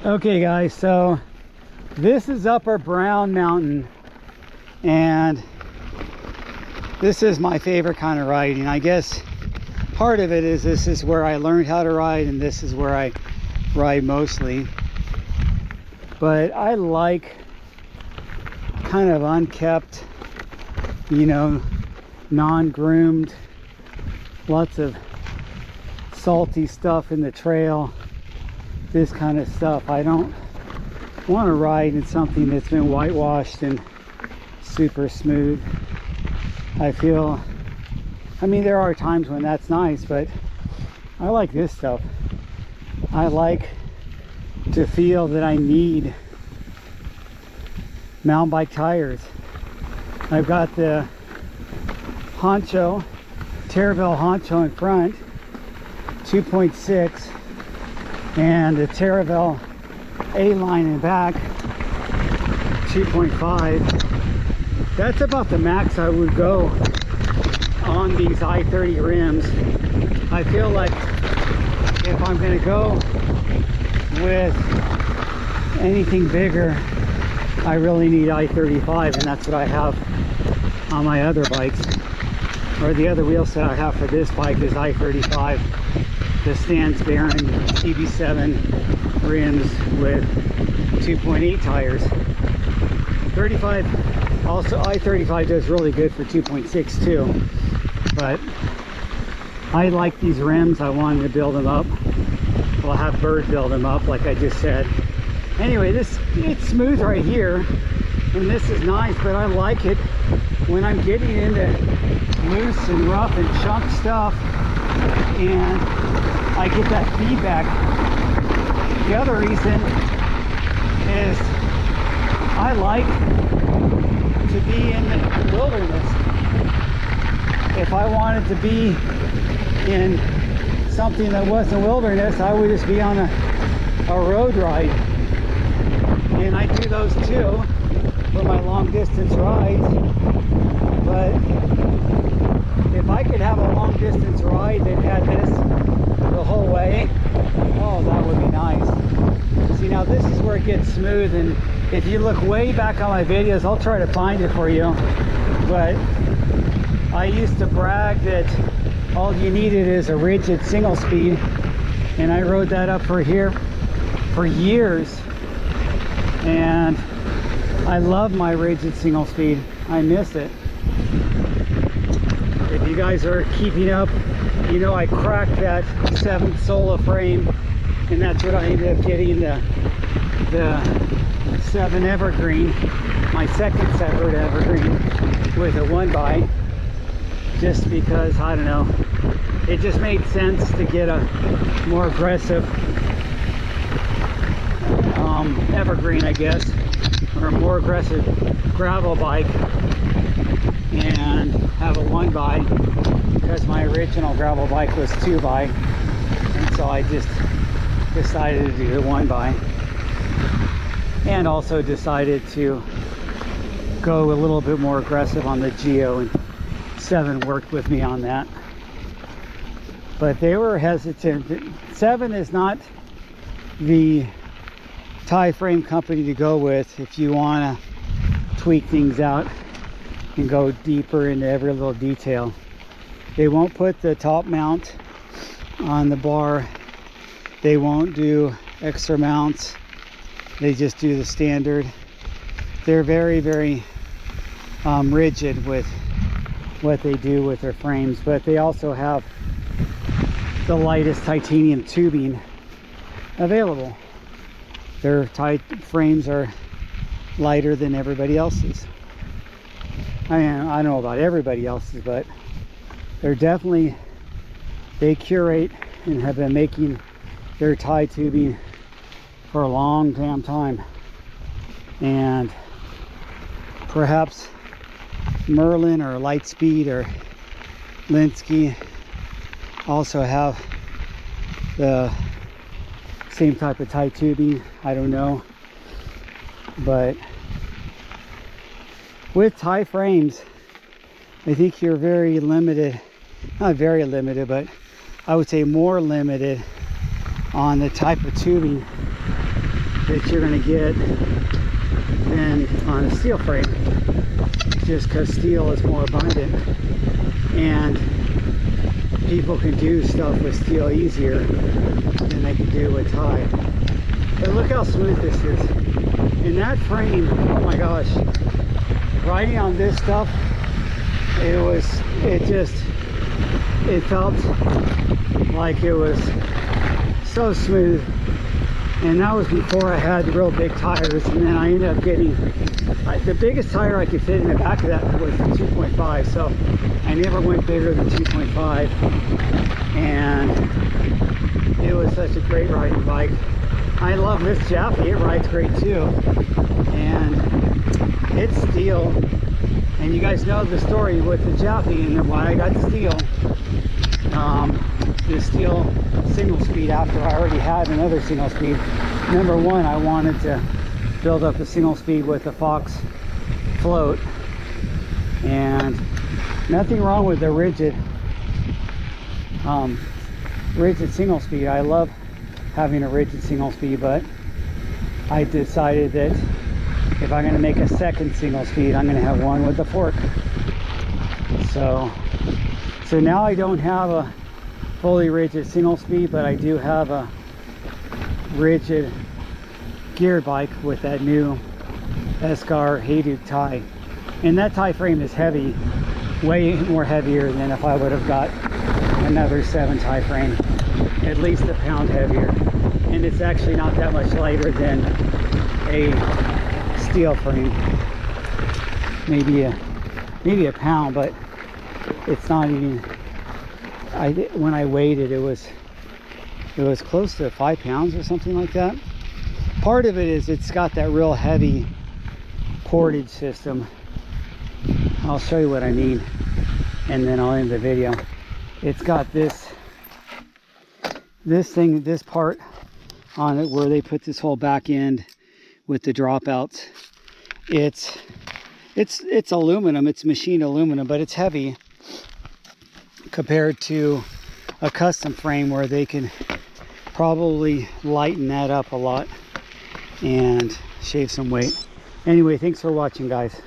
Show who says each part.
Speaker 1: Okay guys, so this is Upper Brown Mountain, and this is my favorite kind of riding. I guess part of it is this is where I learned how to ride, and this is where I ride mostly. But I like kind of unkept, you know, non-groomed, lots of salty stuff in the trail, this kind of stuff. I don't want to ride in something that's been whitewashed and super smooth. I mean, there are times when that's nice, but I like this stuff. I like to feel that I need mountain bike tires. I've got the Honcho, Terravel Honcho in front, 2.6, and the Terravel A-line in back, 2.5. That's about the max I would go on these I-30 rims. I feel like if I'm going to go with anything bigger, I really need I-35, and that's what I have on my other bikes. Or the other wheel set I have for this bike is I-35. The Stans Barron CB7 rims with 2.8 tires. 35, also I-35 does really good for 2.6 too. But I like these rims. I wanted to build them up. We'll have Bird build them up like I just said. Anyway, it's smooth right here, and this is nice, but I like it when I'm getting into loose and rough and chunk stuff, and I get that feedback. The other reason is I like to be in the wilderness. If I wanted to be in something that wasn't wilderness, I would just be on a road ride. And I do those too for my long distance rides. But if I could have a long distance ride that had this the whole way, oh, that would be nice. See, now this is where it gets smooth, and if you look way back on my videos, I'll try to find it for you. But I used to brag that all you needed is a rigid single speed, and I rode that up for here for years, and I love my rigid single speed. I miss it. If you guys are keeping up, you know I cracked that 7th Sola frame, and that's what I ended up getting the 7 Evergreen, my second separate Evergreen with a 1x, just because, I don't know, it just made sense to get a more aggressive Evergreen, I guess, or a more aggressive gravel bike, and have a 1x, because my original gravel bike was 2x, and so I just decided to do the 1x, and also decided to go a little bit more aggressive on the Geo, and 7 worked with me on that. But they were hesitant. 7 is not the tie frame company to go with if you want to tweak things out and go deeper into every little detail. They won't put the top mount on the bar. They won't do extra mounts. They just do the standard. They're very, very rigid with what they do with their frames, but they also have the lightest titanium tubing available. Their tight frames are lighter than everybody else's. I mean, I don't know about everybody else's, but they're definitely, they curate and have been making their tie tubing for a long damn time. And perhaps Merlin or Lightspeed or Linsky also have the same type of tie tubing. I don't know, but with tie frames, I think you're very limited, not very limited, but I would say more limited on the type of tubing that you're going to get than on a steel frame, just because steel is more abundant and people can do stuff with steel easier than they can do with tie. But look how smooth this is. In that frame, oh my gosh, riding on this stuff, it felt like it was so smooth. And that was before I had real big tires, and then I ended up getting the biggest tire I could fit in the back of that was the 2.5, so I never went bigger than 2.5, and it was such a great riding bike. I love this Jaffe, it rides great too, and it's steel, and you guys know the story with the Jaffe and why I got steel. The steel single speed after I already had another single speed. Number one, I wanted to build up a single speed with the Fox float, and nothing wrong with the rigid single speed. I love having a rigid single speed, but I decided that if I'm going to make a second single speed, I'm going to have one with a fork. So now I don't have a fully rigid single speed, but I do have a rigid gear bike with that new Escar Hayduk tie, and that tie frame is heavy, way more heavier than if I would have got another 7 tie frame, at least a pound heavier, and it's actually not that much lighter than a steel frame, maybe a pound, but it's not even. When I weighed it, it was close to 5 pounds or something like that. Part of it is it's got that real heavy cordage system. I'll show you what I mean, and then I'll end the video. It's got this part on it where they put this whole back end with the dropouts. It's aluminum, it's machined aluminum, but it's heavy compared to a custom frame where they can probably lighten that up a lot and shave some weight. Anyway, thanks for watching, guys.